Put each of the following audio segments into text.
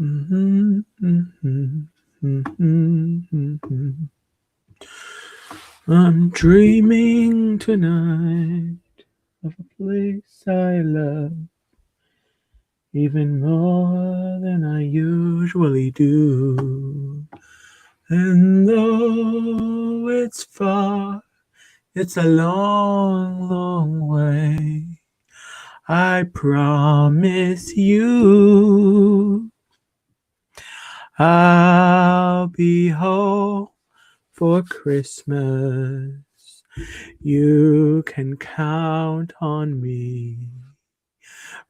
I'm dreaming tonight of a place I love even more than I usually do. And though it's far, it's a long, long way. I promise you I'll be home for Christmas. You can count on me.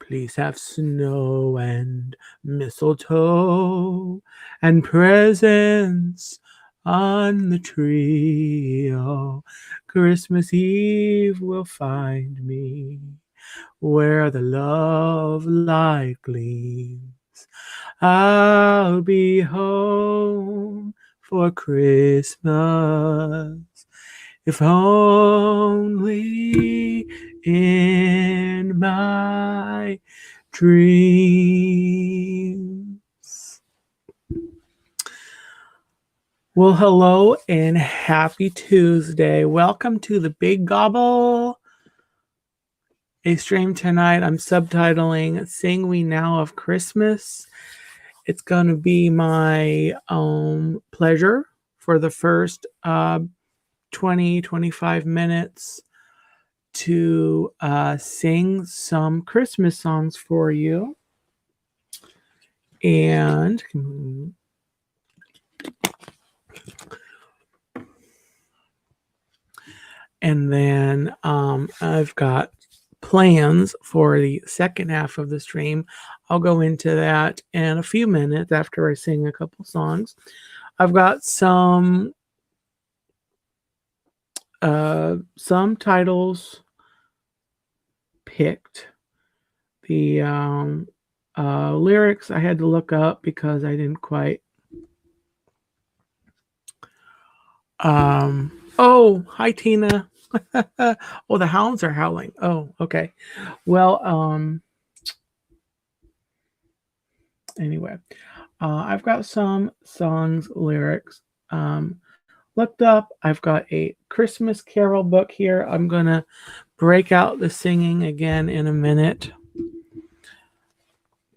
Please have snow and mistletoe and presents on the tree. Oh, Christmas Eve will find me where the love light gleams. I'll be home for Christmas, if only in my dreams. Well, hello and happy Tuesday. Welcome to the Big Gobble, a stream tonight. I'm subtitling Sing We Now of Christmas. It's going to be my pleasure for the first 20-25 minutes to sing some Christmas songs for you. And then I've got plans for the second half of the stream. I'll go into that in a few minutes after I sing a couple songs. I've got some titles picked. The lyrics I had to look up because I didn't quite. Oh, hi Tina. Oh, the hounds are howling. Oh, okay. Well, anyway, I've got some songs lyrics looked up. I've got a Christmas Carol book here. I'm gonna break out the singing again in a minute.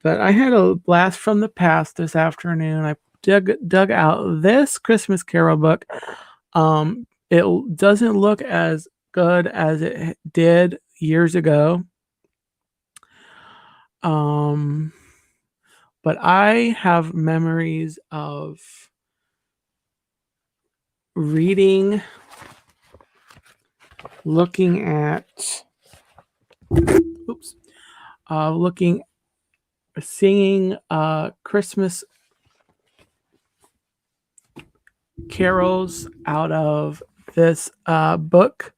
But I had a blast from the past this afternoon. I dug out this Christmas Carol book. It doesn't look as good as it did years ago. But I have memories of reading, looking at, singing Christmas carols out of this book.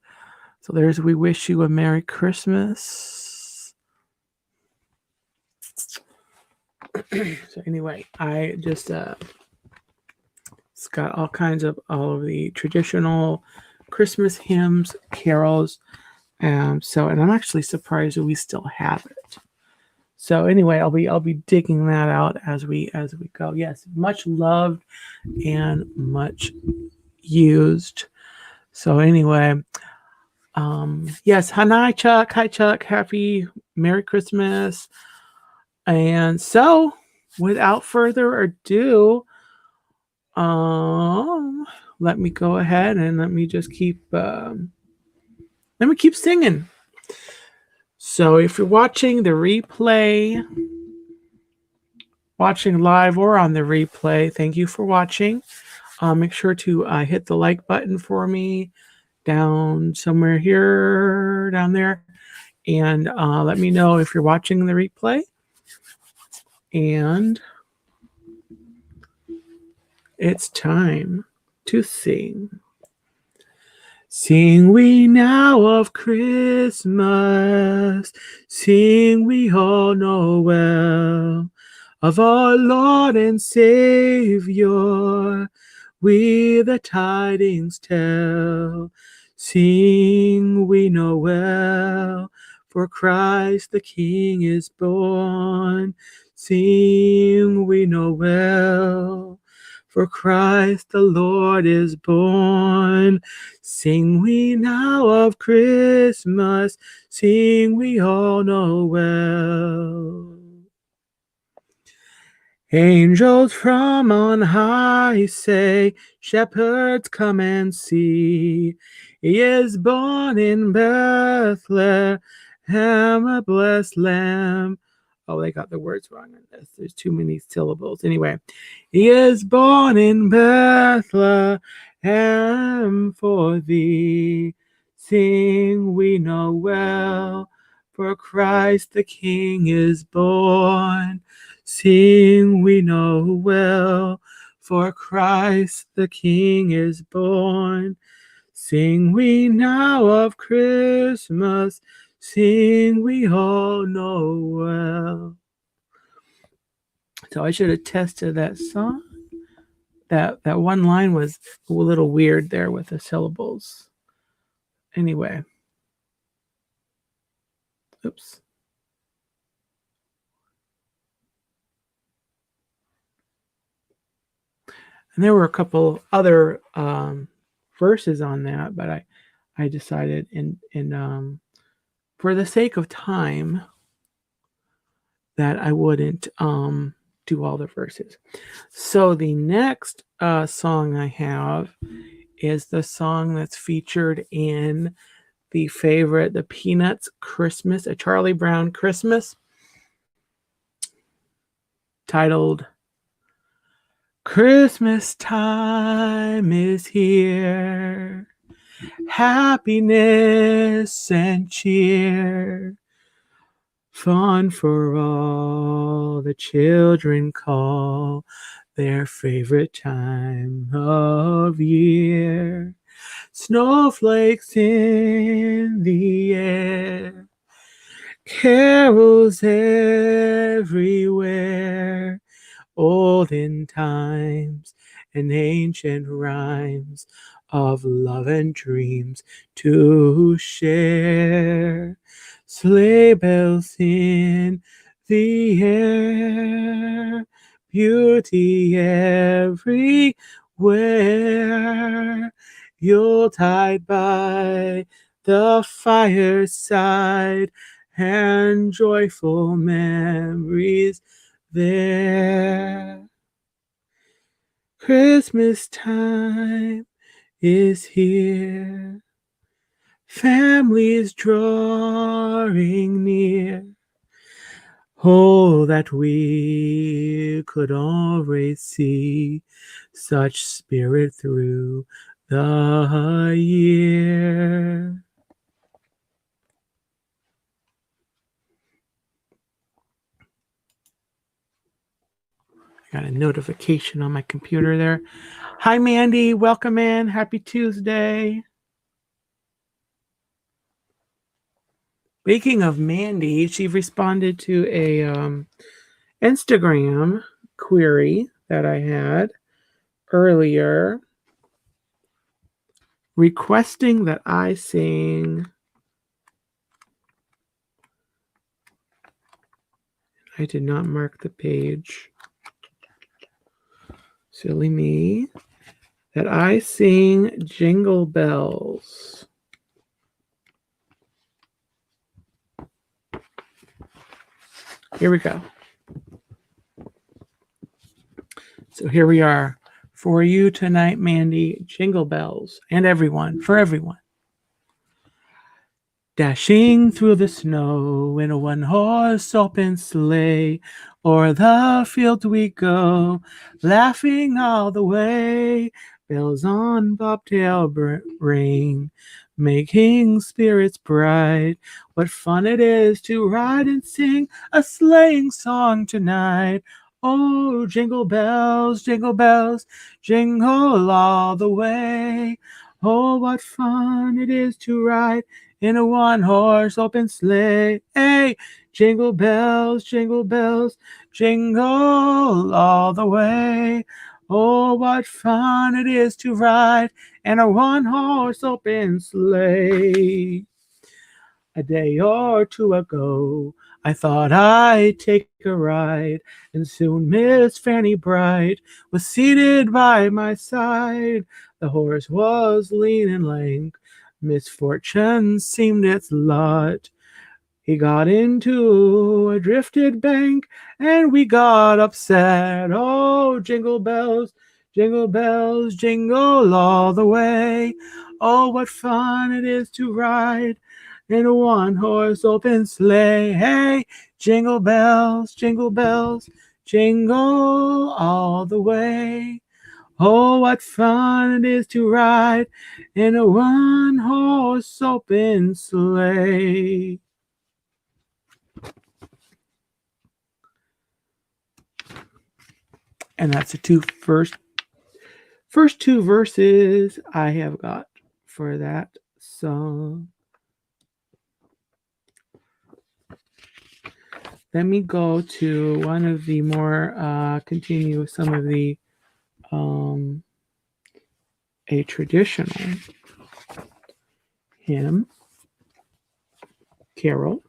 So there's We Wish You a Merry Christmas. So anyway, I just it's got all of the traditional Christmas hymns, carols. And I'm actually surprised that we still have it. So anyway, I'll be digging that out as we go. Yes, much loved and much used. So anyway, yes, hi Chuck, happy Merry Christmas. And so, without further ado, let me go ahead and let me just keep singing. So if you're watching the replay, watching live or on the replay, thank you for watching. Make sure to hit the like button for me down somewhere here, down there. And let me know if you're watching the replay. And it's time to sing. Sing we now of Christmas, sing we all know well, of our Lord and Savior, we the tidings tell. Sing we know well, for Christ the King is born. sing we know well. For Christ the Lord is born. Sing we now of Christmas, sing we all know well. Angels from on high say, shepherds come and see. He is born in Bethlehem, a blessed lamb. Oh, they got the words wrong on this. There's too many syllables. Anyway, he is born in Bethlehem for thee. Sing we know well, for Christ the King is born. Sing we know well, for Christ the King is born. Sing we now of Christmas, sing we all know well. So I should have tested that song. That one line was a little weird there with the syllables. Anyway. Oops. And there were a couple other verses on that, but I decided in for the sake of time that I wouldn't do all the verses. So the next song I have is the song that's featured in the favorite, the Peanuts Christmas, a Charlie Brown Christmas, titled Christmas time is here, happiness and cheer, fun for all the children call their favorite time of year. Snowflakes in the air, carols everywhere, olden times and ancient rhymes of love and dreams to share. Sleigh bells in the air, beauty everywhere. Yuletide by the fireside, and joyful memories there. Christmas time is here, families drawing near. Oh, that we could always see such spirit through the year. Got a notification on my computer there. Hi, Mandy. Welcome in. Happy Tuesday. Speaking of Mandy, she responded to a Instagram query that I had earlier, requesting that I sing. I did not mark the page. Silly me. That I sing Jingle Bells. Here we go. So here we are for you tonight, Mandy. Jingle bells and everyone, for everyone. Dashing through the snow in a one-horse open sleigh, o'er the field we go, laughing all the way. Bells on bobtail ring, making spirits bright. What fun it is to ride and sing a sleighing song tonight. Oh, jingle bells, jingle all the way. Oh, what fun it is to ride in a one-horse open sleigh. Hey, jingle bells, jingle all the way. Oh, what fun it is to ride in a one-horse open sleigh. A day or two ago, I thought I'd take a ride, and soon Miss Fanny Bright was seated by my side. The horse was lean and lank, misfortune seemed its lot. He got into a drifted bank, and we got upset. Oh, jingle bells, jingle all the way. Oh, what fun it is to ride in a one-horse open sleigh. Hey, jingle bells, jingle all the way. Oh, what fun it is to ride in a one-horse open sleigh. And that's the first two verses I have got for that song. Let me go to one of the more continue with some of the a traditional hymn, carol.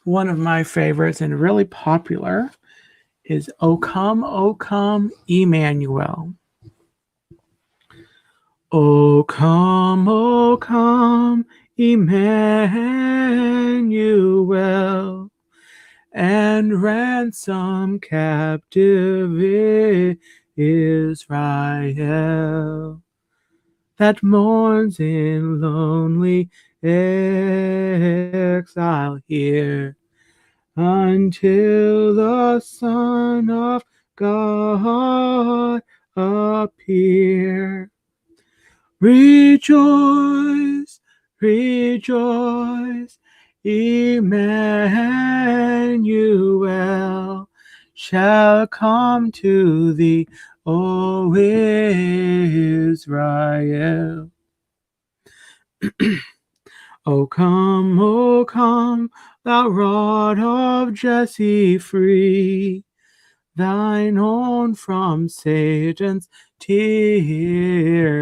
One of my favorites and really popular is O Come, Emmanuel. O come, Emmanuel, and ransom captive Israel that mourns in lonely exile here until the Son of God appear. Rejoice, rejoice, Emmanuel shall come to thee, O Israel. O come, thou rod of Jesse free, thine own from Satan's tyranny.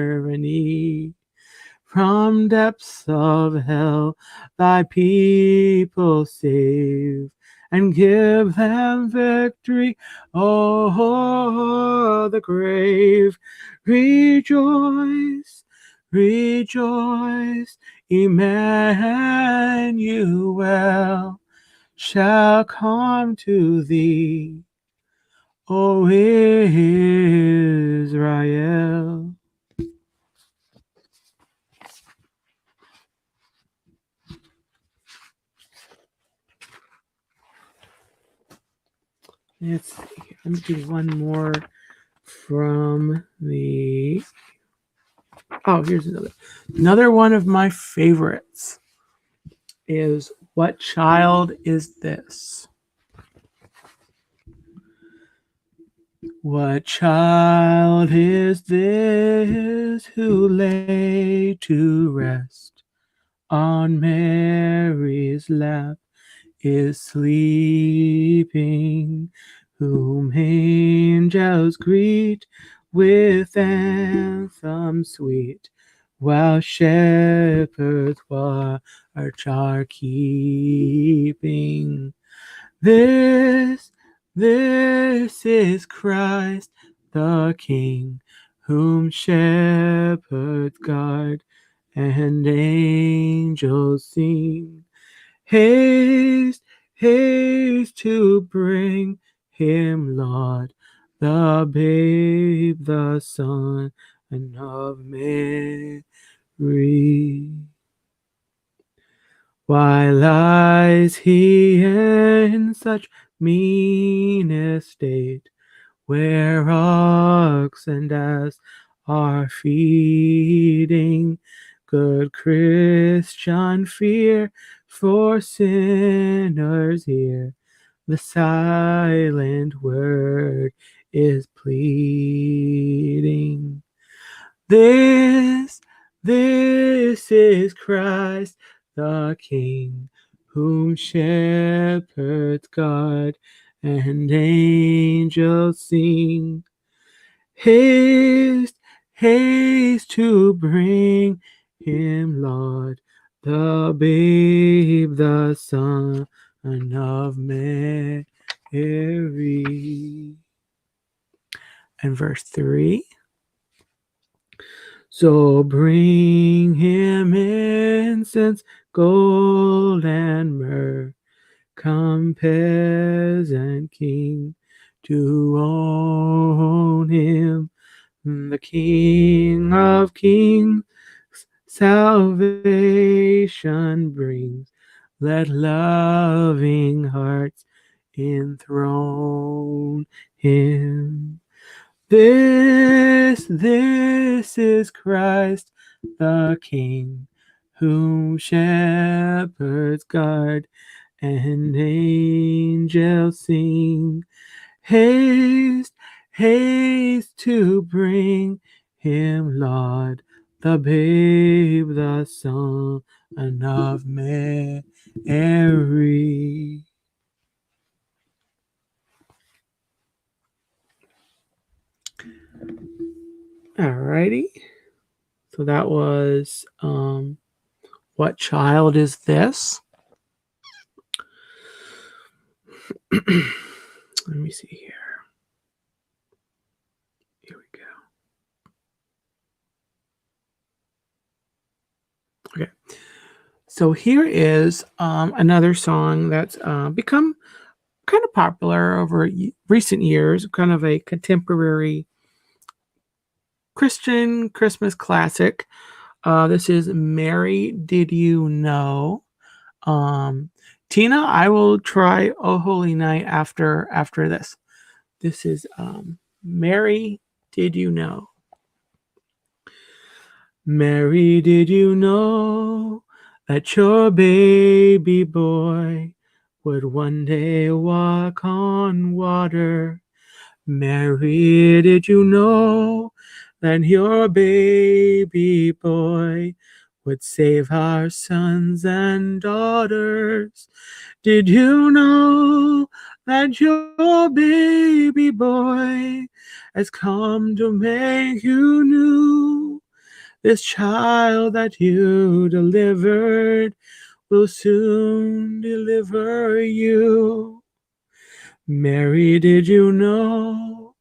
From depths of hell thy people save, and give them victory o'er the grave. Rejoice, rejoice, Emmanuel shall come to thee, O Israel. Let's see. Let me do one more from the. Oh, here's another. Another one of my favorites is What Child Is This? What child is this who lay to rest on Mary's lap, is sleeping, whom angels greet with anthem sweet, while shepherds watch are keeping? This is Christ the King, whom shepherds guard and angels sing. Haste, haste to bring him, Lord, the babe, the Son of Mary. Why lies he in such mean estate, where ox and ass are feeding? Good Christian, fear, for sinners here the silent word is pleading. This is Christ the King, whom shepherds guard and angels sing. Haste, haste to bring him, Lord, the babe, the Son of Mary. And verse 3. So bring him incense, gold, and myrrh. Come, peasant king, to own him, the King of kings, salvation brings. Let loving hearts enthrone him. This is Christ the King, whom shepherds guard and angels sing. Haste, haste to bring him, Lord, the babe, the Son of Mary. Alrighty. So that was What Child Is This? Let me see here. Here we go. Okay. So here is another song that's become kind of popular over recent years, kind of a contemporary Christian Christmas classic. This is Mary, Did You Know? Tina, I will try Oh Holy Night after this. This is Mary, Did You Know? Mary, did you know that your baby boy would one day walk on water? Mary, did you know that your baby boy would save our sons and daughters? Did you know that your baby boy has come to make you new? This child that you delivered will soon deliver you. Mary, did you know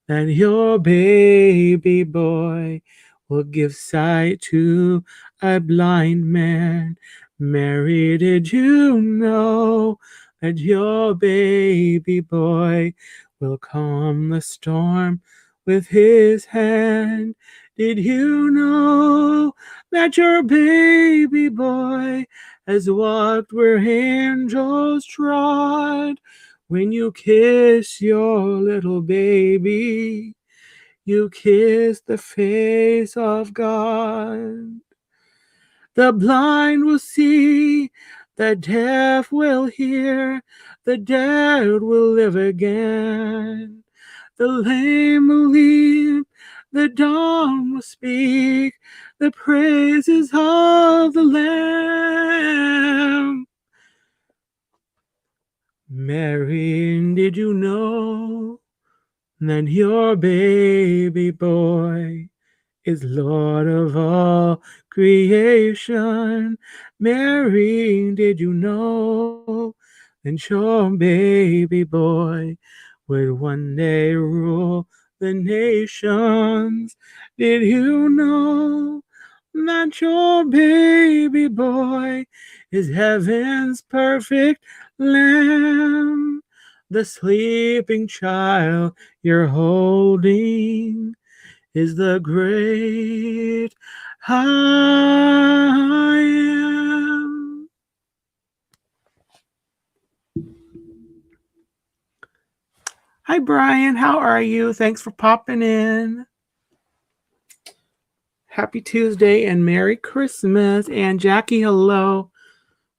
that your baby boy will give sight to a blind man? Mary, did you know that your baby boy will calm the storm with his hand? Did you know that your baby boy has walked where angels trod? When you kiss your little baby, you kiss the face of God. The blind will see, the deaf will hear, the dead will live again. The lame will leap, the dumb will speak, the praises of the Lamb. Mary, did you know that your baby boy is Lord of all creation? Mary, did you know that your baby boy would one day rule the nations? Did you know that your baby boy is heaven's perfect Lamb? The sleeping child you're holding is the great I Am. Hi, Brian. How are you? Thanks for popping in. Happy Tuesday and Merry Christmas. And Jackie, hello.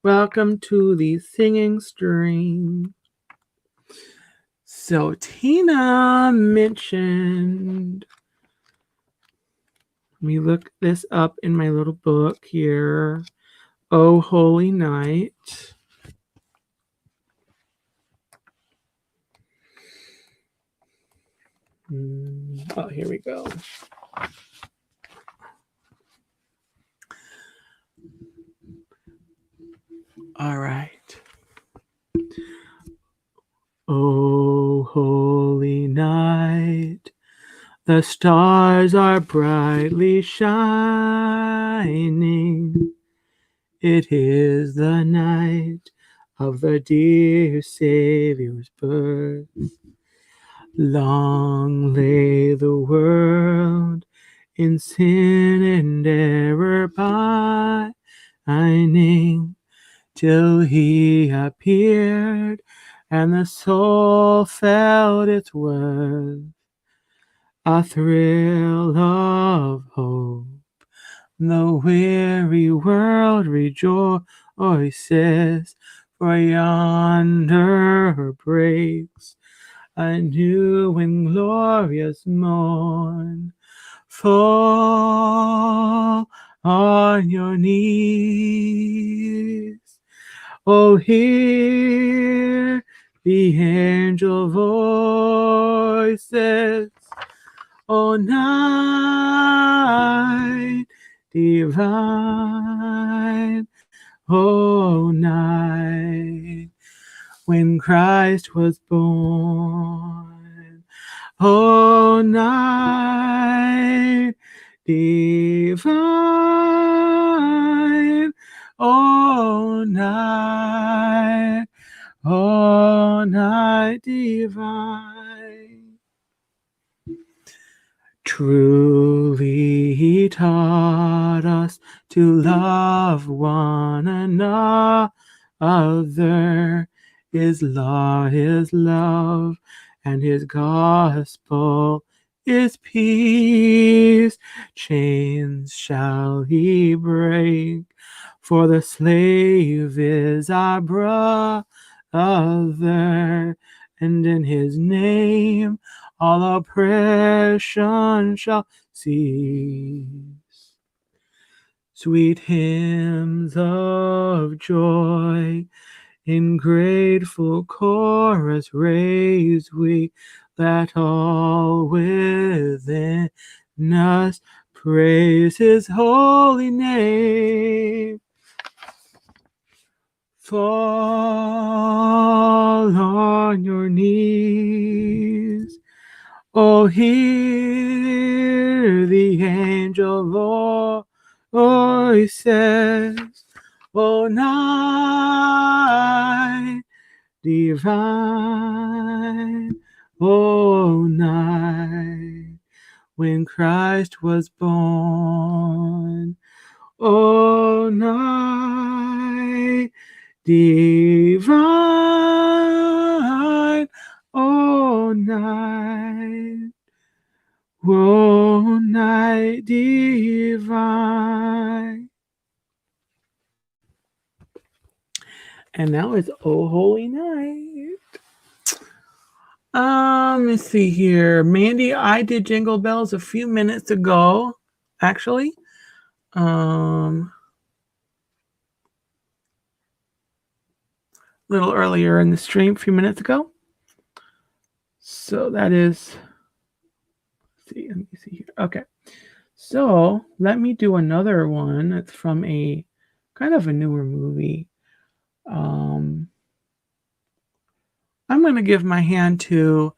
Welcome to the singing stream. So Tina mentioned, let me look this up in my little book here. Oh Holy Night. Oh, here we go. All right. Oh, holy night, the stars are brightly shining. It is the night of the dear Savior's birth. Long lay the world in sin and error pining, till he appeared and the soul felt its worth. A thrill of hope, the weary world rejoices, for yonder breaks a new and glorious morn. Fall on your knees. Oh, hear the angel voices. Oh, night divine. Oh, night when Christ was born. Oh, night divine. Oh, night divine. Truly he taught us to love one another. His law is love, and his gospel is peace. Chains shall he break, for the slave is our brother, and in his name all oppression shall cease. Sweet hymns of joy in grateful chorus raise we, that all within us praise his holy name. Fall on your knees. Oh, hear the angel voices. Oh, night divine. Oh, night when Christ was born. Oh, night divine. Oh, night. Oh, night divine. And now it's Oh Holy Night. Let's see here. Mandy, I did Jingle Bells a few minutes ago, actually. A little earlier in the stream, a few minutes ago. So that is, let me see here. Okay. So let me do another one. It's from a kind of a newer movie. I'm going to give my hand to,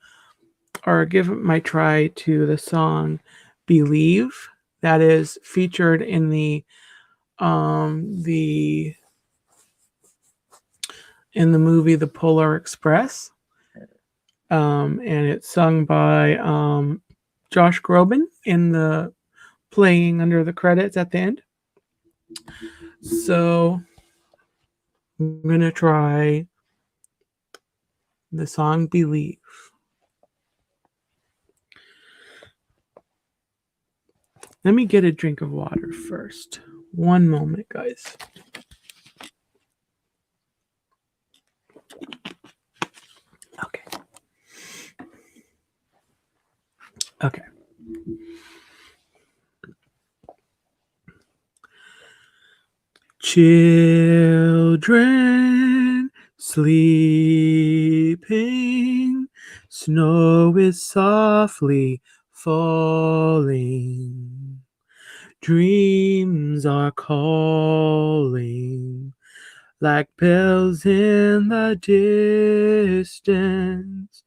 or give my try to the song Believe, that is featured in the movie The Polar Express. And it's sung by Josh Groban in the playing under the credits at the end. So I'm going to try the song Believe. Let me get a drink of water first. One moment, guys. Okay. Okay. Children sleeping, snow is softly falling. Dreams are calling like bells in the distance.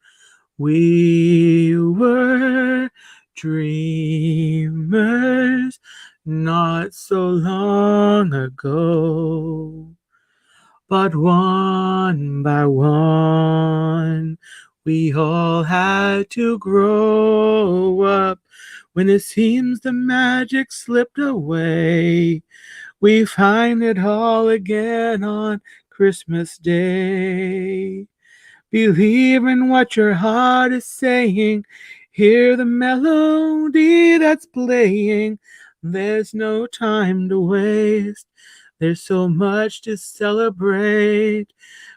We were dreamers not so long ago. But one by one, we all had to grow up. When it seems the magic slipped away, we find it all again on Christmas Day. Believe in what your heart is saying. Hear the melody that's playing. There's no time to waste. There's so much to celebrate.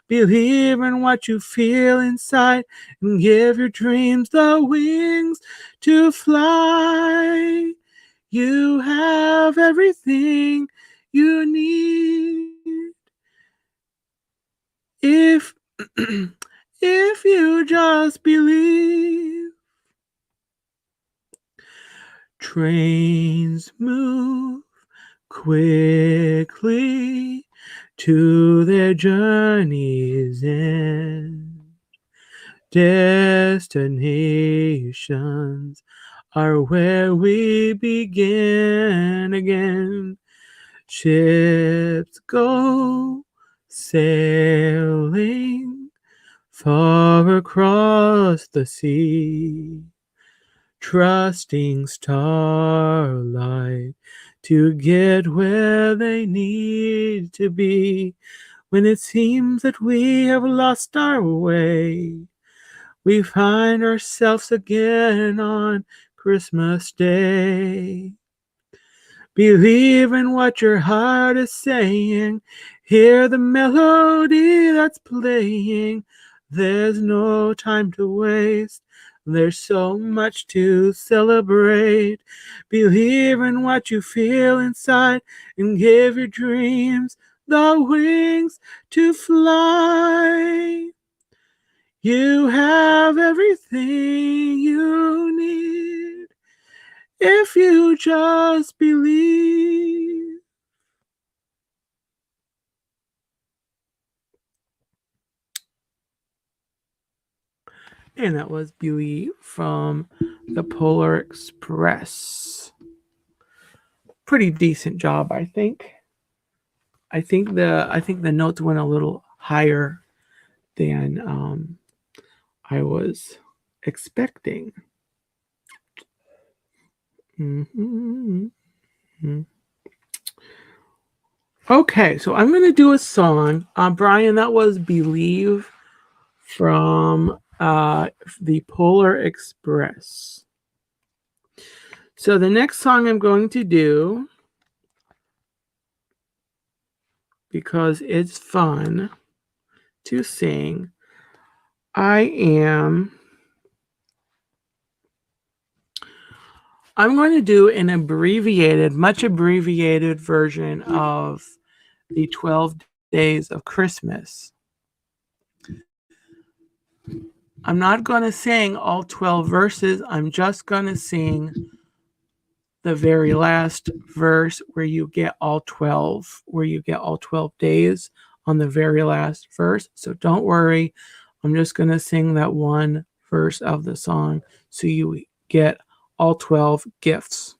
Believe in what you feel inside and give your dreams the wings to fly. You have everything you need. If if you just believe. Trains move quickly to their journey's end. Destinations are where we begin again. Ships go sailing far across the sea, trusting starlight to get where they need to be. When it seems that we have lost our way, we find ourselves again on Christmas Day. Believe in what your heart is saying. Hear the melody that's playing. There's no time to waste. There's so much to celebrate. Believe in what you feel inside and give your dreams the wings to fly. You have everything you need if you just believe. And that was Believe from the Polar Express. Pretty decent job, I think. I think the notes went a little higher than I was expecting. Mm-hmm. Okay, so I'm gonna do a song. Brian, that was Believe from the Polar Express. So the next song I'm going to do, because it's fun to sing, I'm going to do an much abbreviated version of the 12 Days of Christmas. I'm not going to sing all 12 verses. I'm just going to sing the very last verse where you get all 12 days on the very last verse. So don't worry. I'm just going to sing that one verse of the song so you get all 12 gifts.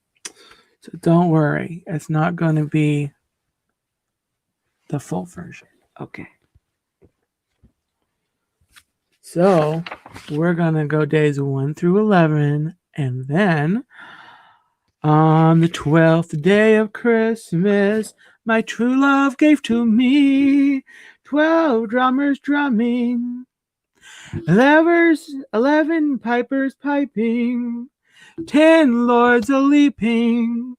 So don't worry. It's not going to be the full version. Okay. So we're going to go days 1 through 11, and then on the 12th day of Christmas, my true love gave to me 12 drummers drumming, 11 pipers piping, 10 lords a-leaping,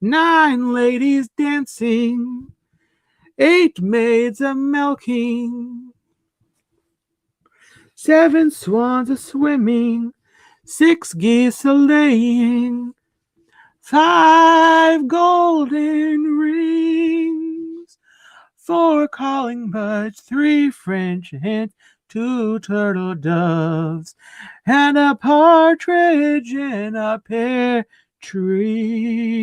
9 ladies dancing, 8 maids a-milking, 7 swans a-swimming, 6 geese a-laying, 5 golden rings, 4 calling birds, 3 French hens, 2 turtle doves, and a partridge in a pear tree.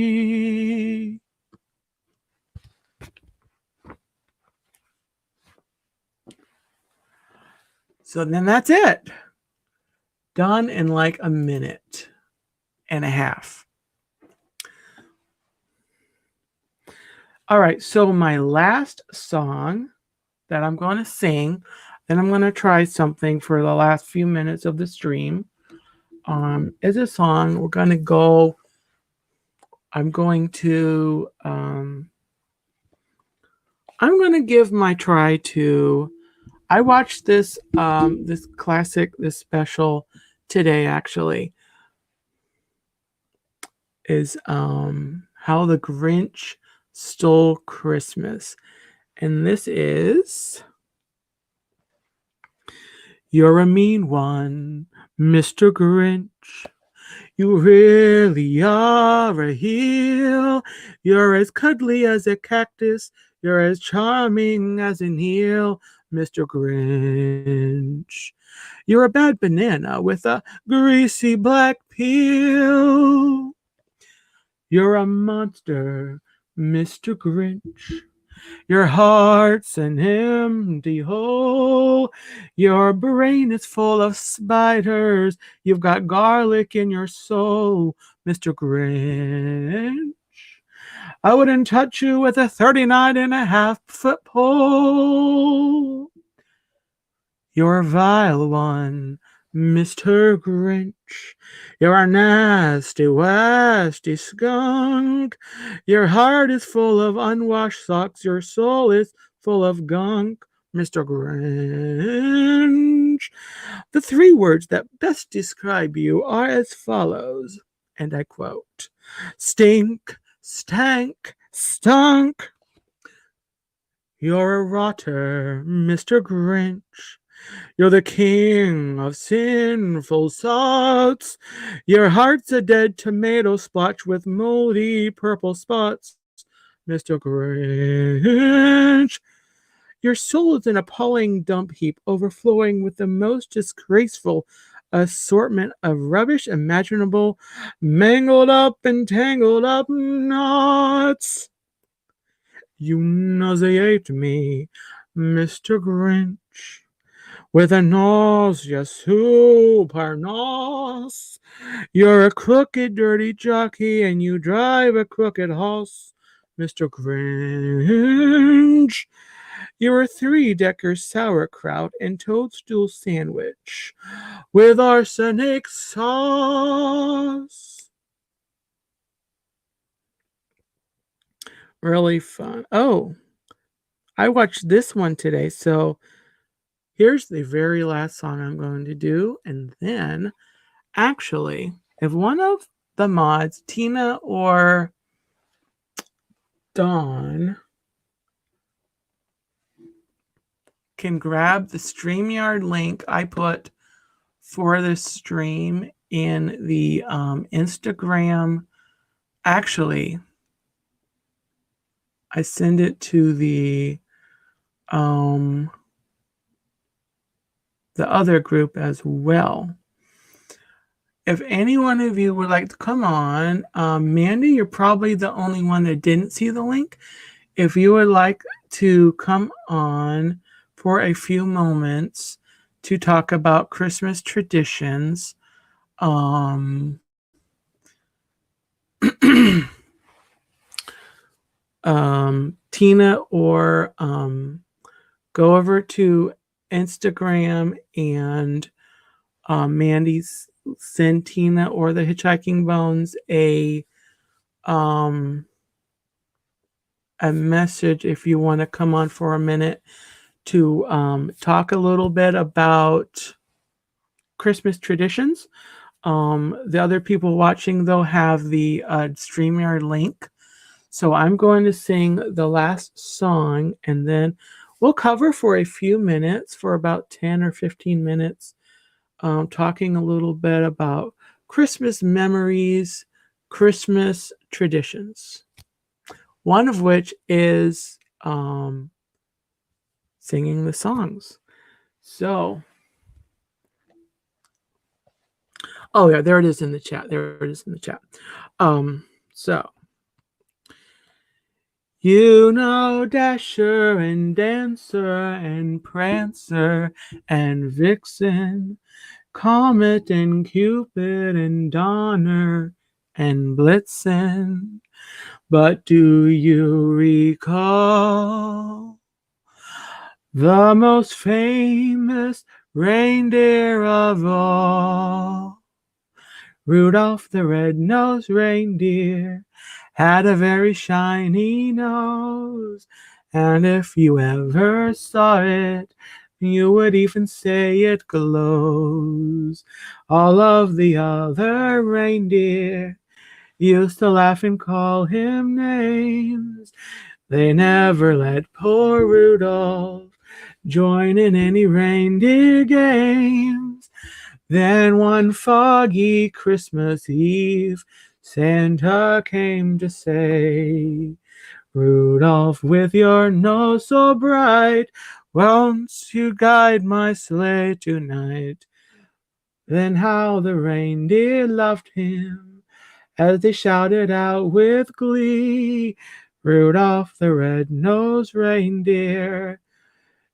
So then that's it. Done in like a minute and a half. All right, so my last song that I'm going to sing, then I'm going to try something for the last few minutes of the stream, is a song. We're going to go, I'm going to give my try to, I watched this this classic, this special today actually, is How the Grinch Stole Christmas. And this is You're a mean one, Mr. Grinch. You really are a heel. You're as cuddly as a cactus. You're as charming as an eel, Mr. Grinch. You're a bad banana with a greasy black peel. You're a monster, Mr. Grinch. Your heart's an empty hole. Your brain is full of spiders. You've got garlic in your soul, Mr. Grinch. I wouldn't touch you with a 39.5-foot pole. You're a vile one, Mr. Grinch. You're a nasty, wasty skunk. Your heart is full of unwashed socks. Your soul is full of gunk, Mr. Grinch. The 3 words that best describe you are as follows, and I quote, stink, stank, stunk. You're a rotter, Mr. Grinch. You're the king of sinful thoughts. Your heart's a dead tomato splotch with moldy purple spots, Mr. Grinch. Your soul is an appalling dump heap, overflowing with the most disgraceful assortment of rubbish imaginable, mangled up and tangled up knots. You nauseate me, Mr. Grinch, with a nausea super nos. You're a crooked, dirty jockey, and you drive a crooked horse, Mr. Grinch. You're a 3-decker sauerkraut and toadstool sandwich with arsenic sauce. Really fun. Oh, I watched this one today, so here's the very last song I'm going to do. And then, actually, if one of the mods, Tina or Dawn, can grab the StreamYard link I put for this stream in the Instagram. Actually, I send it to the other group as well. If any one of you would like to come on, Mandy, you're probably the only one that didn't see the link. If you would like to come on for a few moments to talk about Christmas traditions, Tina or go over to Instagram and Mandy's send Tina or the Hitchhiking Bones a message if you want to come on for a minute to talk a little bit about Christmas traditions. The other people watching, though, have the StreamYard link. So I'm going to sing the last song, and then we'll cover for a few minutes, for about 10 or 15 minutes, talking a little bit about Christmas memories, Christmas traditions. One of which is singing the songs. So Oh yeah, there it is in the chat. There it is in the chat. So you know Dasher and Dancer and Prancer and Vixen, Comet and Cupid and Donner and Blitzen. But do you recall the most famous reindeer of all? Rudolph the red-nosed reindeer had a very shiny nose, and if you ever saw it, you would even say it glows. All of the other reindeer used to laugh and call him names. They never let poor Rudolph join in any reindeer games. Then one foggy Christmas Eve, Santa came to say, Rudolph, with your nose so bright, won't you guide my sleigh tonight? Then how the reindeer loved him as they shouted out with glee, Rudolph the red-nosed reindeer,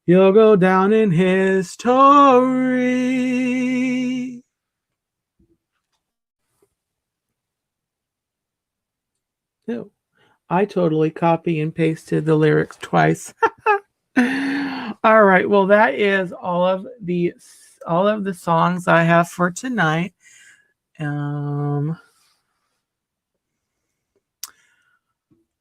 you'll go down in history. No, I totally copy and pasted the lyrics twice. All right, well, that is all of the songs I have for tonight.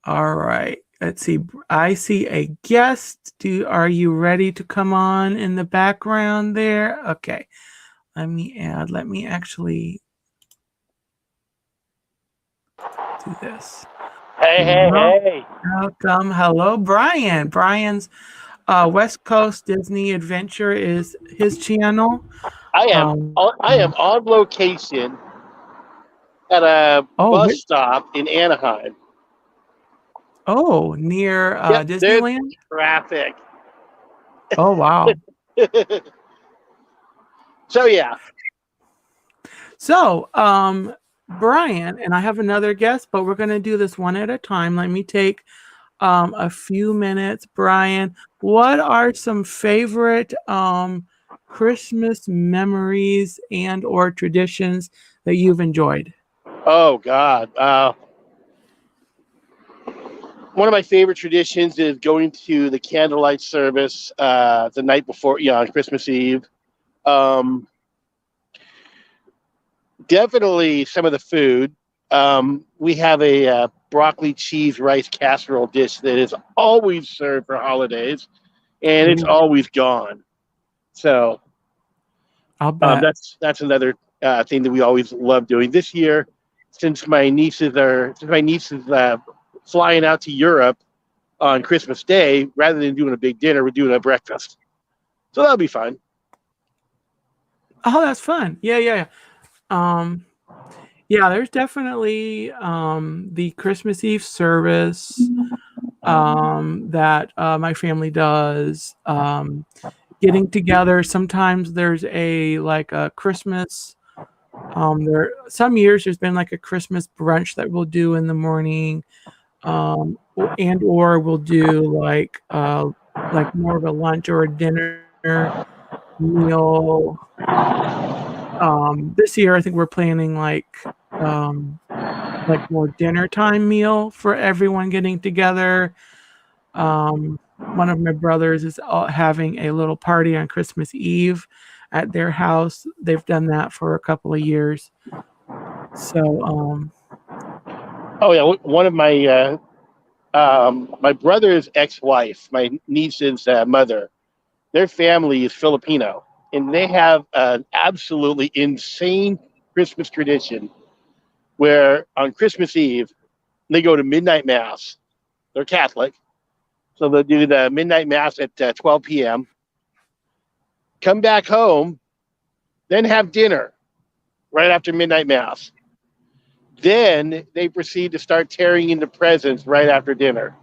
All right. Let's see. I see a guest. Are you ready to come on in the background there? Okay. Let me actually do this. Hey. Welcome. Hello, Brian. Brian's West Coast Disney Adventure is his channel. I am on location at a bus stop in Anaheim. Oh, near Disneyland? There's traffic. Oh, wow. So, yeah. So, Brian, and I have another guest, but we're going to do this one at a time. Let me take a few minutes. Brian, what are some favorite Christmas memories and or traditions that you've enjoyed? Oh, God. One of my favorite traditions is going to the candlelight service the night before, on Christmas Eve. Definitely some of the food. We have a broccoli cheese rice casserole dish that is always served for holidays, and it's always gone. So I'll bet. That's another thing that we always love doing. This year, since my nieces flying out to Europe on Christmas Day, rather than doing a big dinner, we're doing a breakfast. So that'll be fun. Oh, that's fun. Yeah. Yeah, there's definitely the Christmas Eve service that my family does. Getting together. Sometimes there's a Christmas. Some years there's been like a Christmas brunch that we'll do in the morning, or we'll do like more of a lunch or a dinner meal. This year I think we're planning like more dinner time meal for everyone getting together. One of my brothers is having a little party on Christmas Eve at their house. They've done that for a couple of years. So, oh yeah, one of my my brother's ex-wife, my niece's mother, their family is Filipino, and they have an absolutely insane Christmas tradition where on Christmas Eve they go to midnight mass. They're Catholic, so they'll do the midnight mass at 12 p.m. Come back home, then have dinner right after midnight mass. Then they proceed to start tearing into presents right after dinner.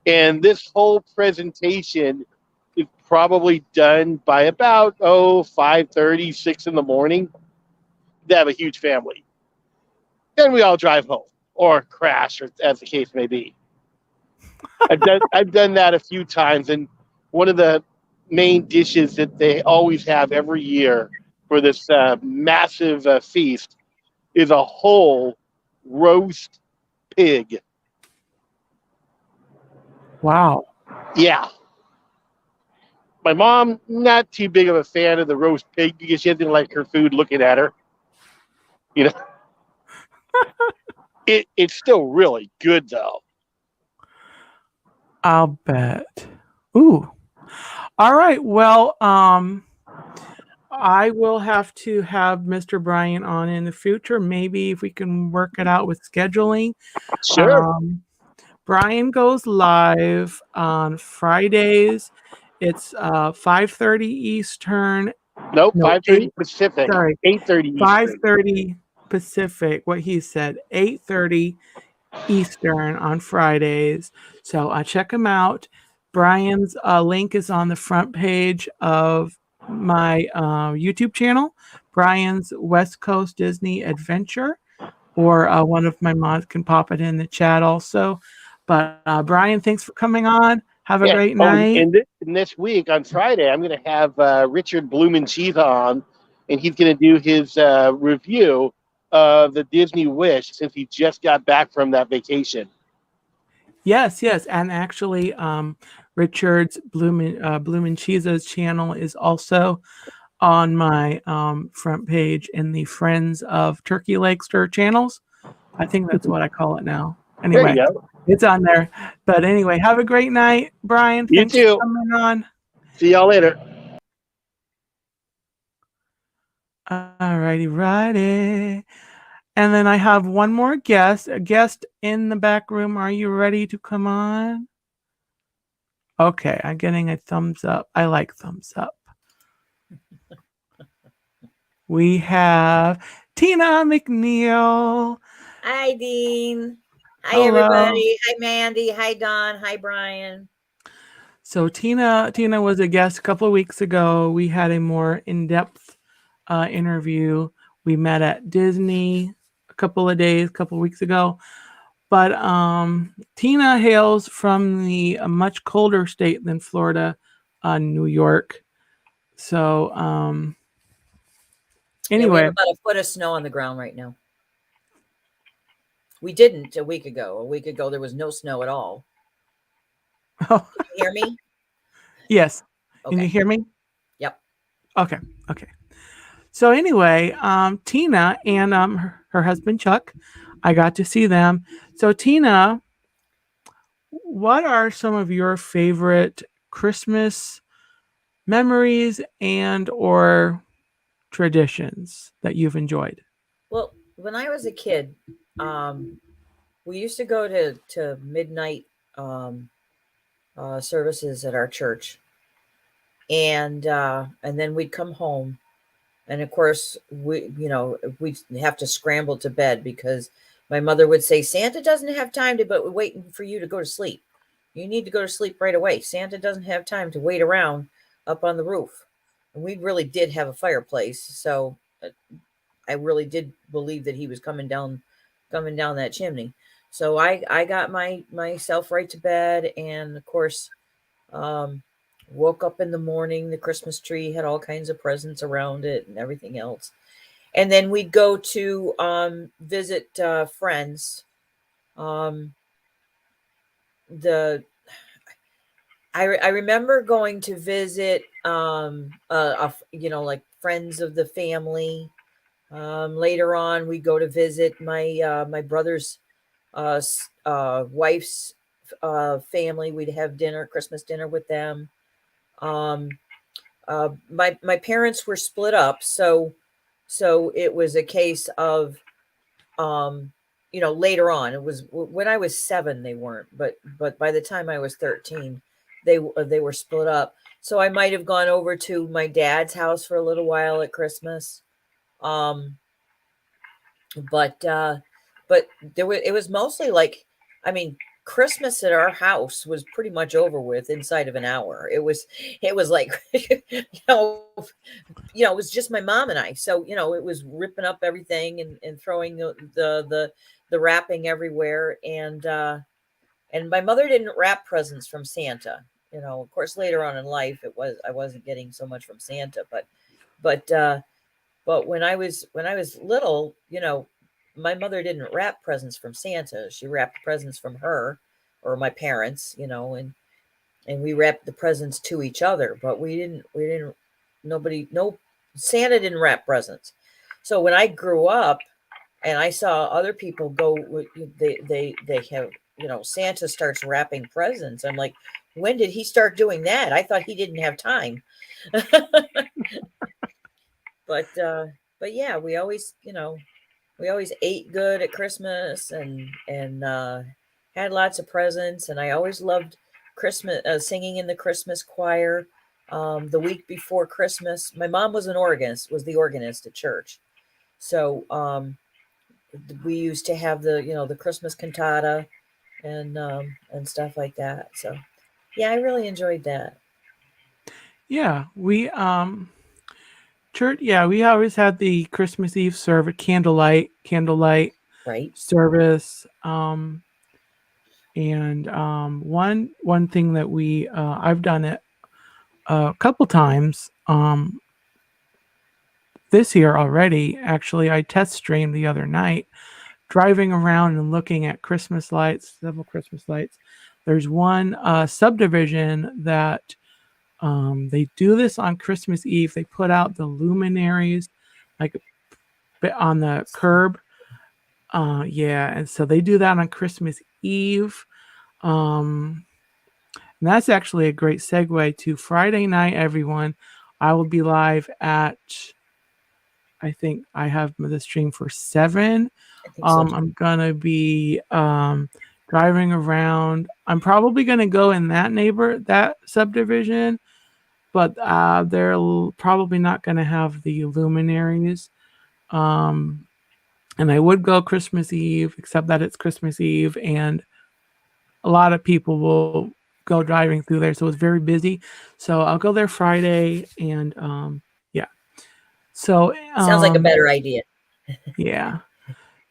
And this whole presentation is probably done by about 5:30, 6 in the morning. they have a huge family. Then we all drive home or crash, or as the case may be. I've done that a few times, and one of the main dishes that they always have every year for this massive feast is a whole roast pig. Wow. Yeah. My mom, not too big of a fan of the roast pig because she doesn't like her food looking at her. You know, it's still really good though. I'll bet. Ooh. All right. Well, I will have to have Mr. Brian on in the future. Maybe if we can work it out with scheduling. Sure. Brian goes live on Fridays. It's 5:30 Eastern. Nope, No, 5:30 Pacific, sorry, 8:30 Eastern. 5:30 Pacific. What he said, 8:30 Eastern on Fridays. So check him out. Brian's link is on the front page of my YouTube channel, Brian's West Coast Disney Adventure, or one of my mods can pop it in the chat also. But Brian, thanks for coming on. Have a Yeah. great Oh, night. and this week on Friday, I'm going to have Richard Blumencheese on, and he's going to do his review of the Disney Wish since he just got back from that vacation. Yes, and actually, Richard's Blumencheese's channel is also on my front page in the Friends of Turkey Legster channels. I think that's what I call it now. There Anyway, you go. it's on there. But anyway, have a great night, Brian. You Thanks for too. coming on. See y'all later. All righty. And then I have one more guest, a guest in the back room. Are you ready to come on? Okay, I'm getting a thumbs up. I like thumbs up. We have Tina McNeil. Hi, Dean. Hi, Hello. everybody. Hi, Mandy. Hi, Don. Hi, Brian. So Tina was a guest a couple of weeks ago. We had a more in-depth interview. We met at Disney a couple of weeks ago. But Tina hails from a much colder state than Florida, New York. So anyway. Yeah, we have about a foot of snow on the ground right now. We didn't a week ago. A week ago, there was no snow at all. Can you hear me? Yes. Okay. Can you hear me? Yep. Okay. So anyway, Tina and her husband Chuck, I got to see them. So Tina, what are some of your favorite Christmas memories and or traditions that you've enjoyed? Well, when I was a kid, we used to go to midnight services at our church, and then we'd come home. And of course, we'd have to scramble to bed because my mother would say, Santa doesn't have time to, but we're waiting for you to go to sleep. You need to go to sleep right away. Santa doesn't have time to wait around up on the roof. And we really did have a fireplace. So I really did believe that he was coming down that chimney. So I got myself right to bed. And of course, woke up in the morning. The Christmas tree had all kinds of presents around it and everything else. And then we'd go to visit friends. I remember going to visit like friends of the family. Later on, we go to visit my brother's wife's family. We'd have Christmas dinner with them. My parents were split up, so it was a case of later on. It was when I was 7 they weren't, but by the time I was 13 they were split up. So I might have gone over to my dad's house for a little while at Christmas. But it was mostly like, I mean, Christmas at our house was pretty much over with inside of an hour. It was like, it was just my mom and I. So, it was ripping up everything and throwing the wrapping everywhere. And my mother didn't wrap presents from Santa. Of course, later on in life, I wasn't getting so much from Santa, but when I was little, my mother didn't wrap presents from Santa. She wrapped presents from her or my parents, and we wrapped the presents to each other, but no, Santa didn't wrap presents. So when I grew up and I saw other people go, they have, Santa starts wrapping presents. I'm like, when did he start doing that? I thought he didn't have time. But yeah, we always ate good at Christmas and had lots of presents. And I always loved Christmas, singing in the Christmas choir. The week before Christmas, my mom was the organist at church. So we used to have the Christmas cantata and stuff like that. So yeah, I really enjoyed that. Yeah, we church. Yeah, we always had the Christmas Eve service, candlelight Right. service. And one thing that I've done it a couple times this year already. Actually, I test streamed the other night, driving around and looking at Christmas lights, several Christmas lights. There's one subdivision that they do this on Christmas Eve. They put out the luminaries like on the curb. Yeah, and so they do that on Christmas Eve. And that's actually a great segue to Friday night, everyone. I will be live at, I think I have the stream for 7. I think so too. I'm going to be driving around. I'm probably going to go in that subdivision, but they're probably not going to have the luminaries. And I would go Christmas Eve, except that it's Christmas Eve, and a lot of people will go driving through there, so it's very busy. So I'll go there Friday, and yeah. So Sounds like a better idea. Yeah.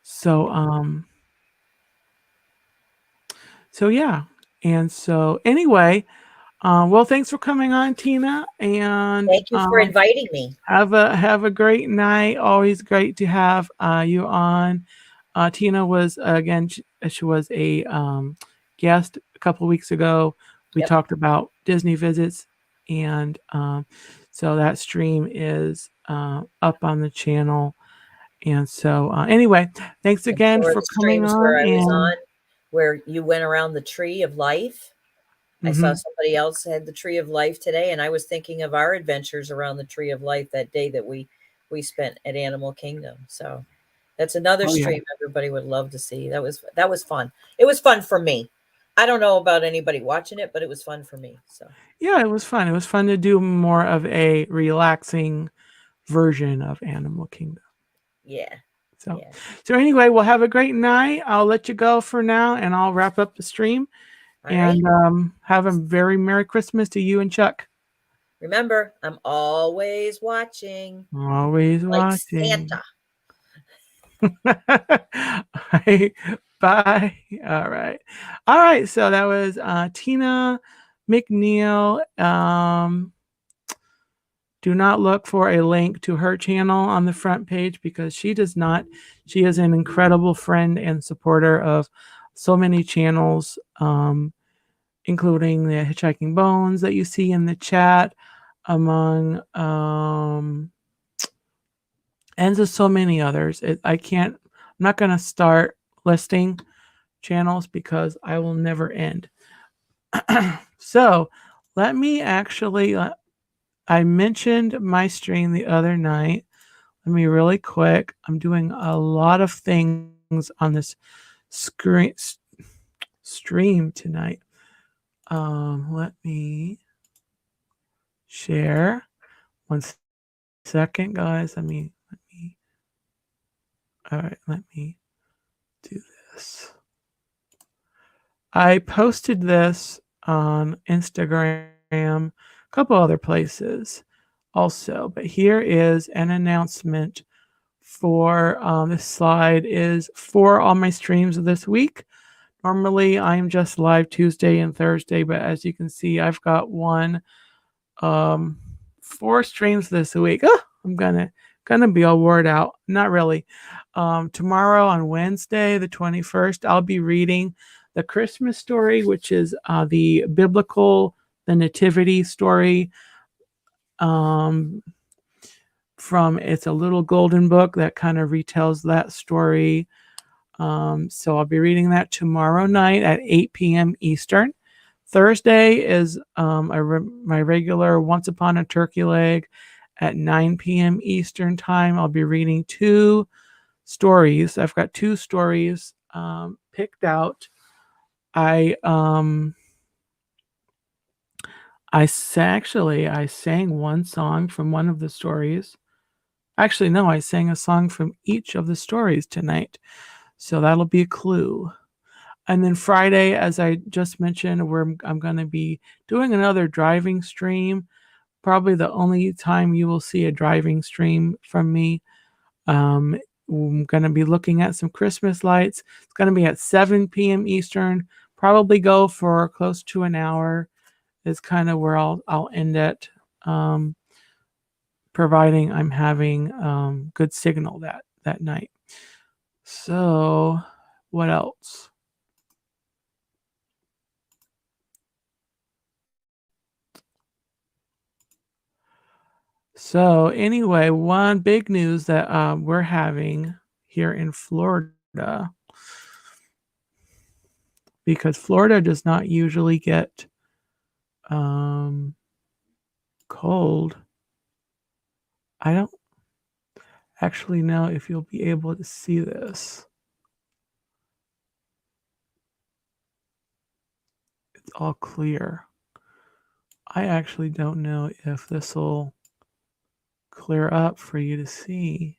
So so yeah. And so anyway, well, thanks for coming on, Tina, and Thank you for inviting me. have a great night. Always great to have you on. Tina was she was a guest a couple of weeks ago. We Yep. talked about Disney visits, and so that stream is up on the channel. And so anyway, thanks again for coming on. Where I was on, where you went around the tree of life. I saw somebody else had the tree of life today, and I was thinking of our adventures around the tree of life that day that we spent at Animal Kingdom. So that's another stream everybody would love to see. That was fun. It was fun for me. I don't know about anybody watching it, but it was fun for me. So yeah, it was fun. It was fun to do more of a relaxing version of Animal Kingdom. Yeah. So anyway, we'll have a great night. I'll let you go for now, and I'll wrap up the stream. All and right. Have a very Merry Christmas to you and Chuck. Remember, I'm always watching. Always like watching. Santa. Bye. All right. So that was Tina McNeil. Do not look for a link to her channel on the front page because she does not. She is an incredible friend and supporter of so many channels, including the Hitchhiking Bones that you see in the chat, among and there's so many others. I'm not going to start listing channels because I will never end. So let me actually, I mentioned my stream the other night. Let me really quick. I'm doing a lot of things on this stream tonight. Let me share. 1 second, guys. All right, let me do this. I posted this on Instagram, a couple other places also, but here is an announcement for this slide is for all my streams of this week. Normally I'm just live Tuesday and Thursday, but as you can see, I've got 4 streams this week. Oh, I'm gonna be all wore out. Not really. Tomorrow on Wednesday, the 21st, I'll be reading the Christmas story, which is the biblical, the nativity story. From It's a Little Golden Book that kind of retells that story. So I'll be reading that tomorrow night at 8 p.m. Eastern. Thursday is my regular Once Upon a Turkey Leg at 9 p.m. Eastern time. I'll be reading 2 stories. I've got 2 stories picked out. I sang one song from one of the stories. Actually, no, I sang a song from each of the stories tonight. So that'll be a clue. And then Friday, as I just mentioned, I'm going to be doing another driving stream. Probably the only time you will see a driving stream from me. I'm going to be looking at some Christmas lights. It's going to be at 7 p.m. Eastern. Probably go for close to an hour. Is kind of where I'll end it. Providing I'm having good signal that night. So, what else? So anyway, one big news that we're having here in Florida, because Florida does not usually get cold. I don't actually know if you'll be able to see this. It's all clear. I actually don't know if this will clear up for you to see.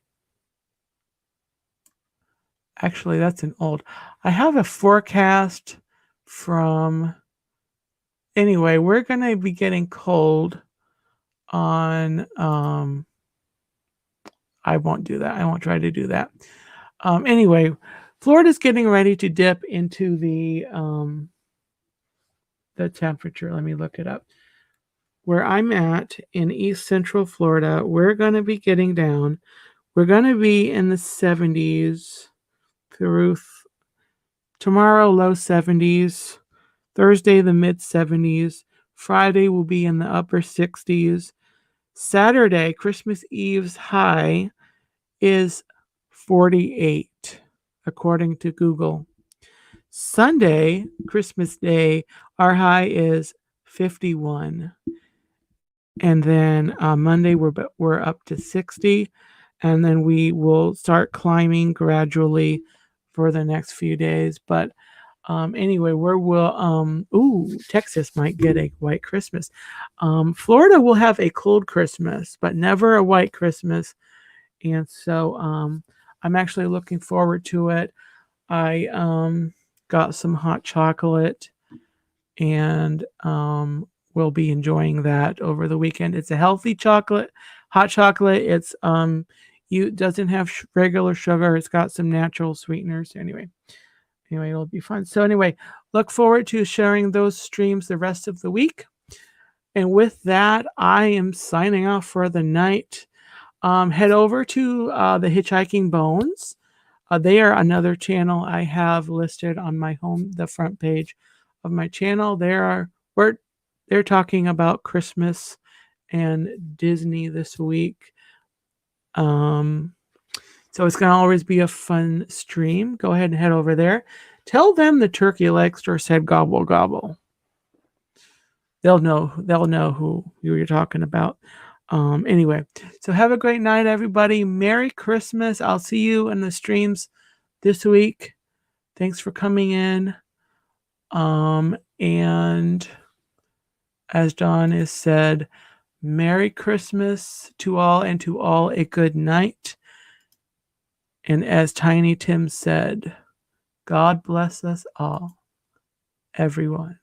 Actually, that's an old. I have a forecast from. Anyway, we're going to be getting cold on. I won't do that. I won't try to do that. Anyway, Florida's getting ready to dip into the temperature. Let me look it up. Where I'm at in East Central Florida, we're going to be getting down. We're going to be in the 70s through tomorrow, low 70s. Thursday, the mid 70s. Friday will be in the upper 60s. Saturday, Christmas Eve's high is 48, according to Google. Sunday, Christmas Day, our high is 51. And then Monday, we're up to 60. And then we will start climbing gradually for the next few days. But anyway, Texas might get a white Christmas. Florida will have a cold Christmas, but never a white Christmas. And so I'm actually looking forward to it. I got some hot chocolate and we'll be enjoying that over the weekend. It's a healthy chocolate, hot chocolate. It's doesn't have regular sugar. It's got some natural sweeteners. Anyway, it'll be fun. So anyway, look forward to sharing those streams the rest of the week. And with that, I am signing off for the night. Head over to the Hitchhiking Bones. They are another channel I have listed on the front page of my channel. They're talking about Christmas and Disney this week. So it's going to always be a fun stream. Go ahead and head over there. Tell them the Turkey Legster said gobble gobble. They'll know who you're talking about. Anyway, so have a great night, everybody. Merry Christmas. I'll see you in the streams this week. Thanks for coming in. And as Dawn has said, Merry Christmas to all, and to all a good night. And as Tiny Tim said, God bless us all. everyone.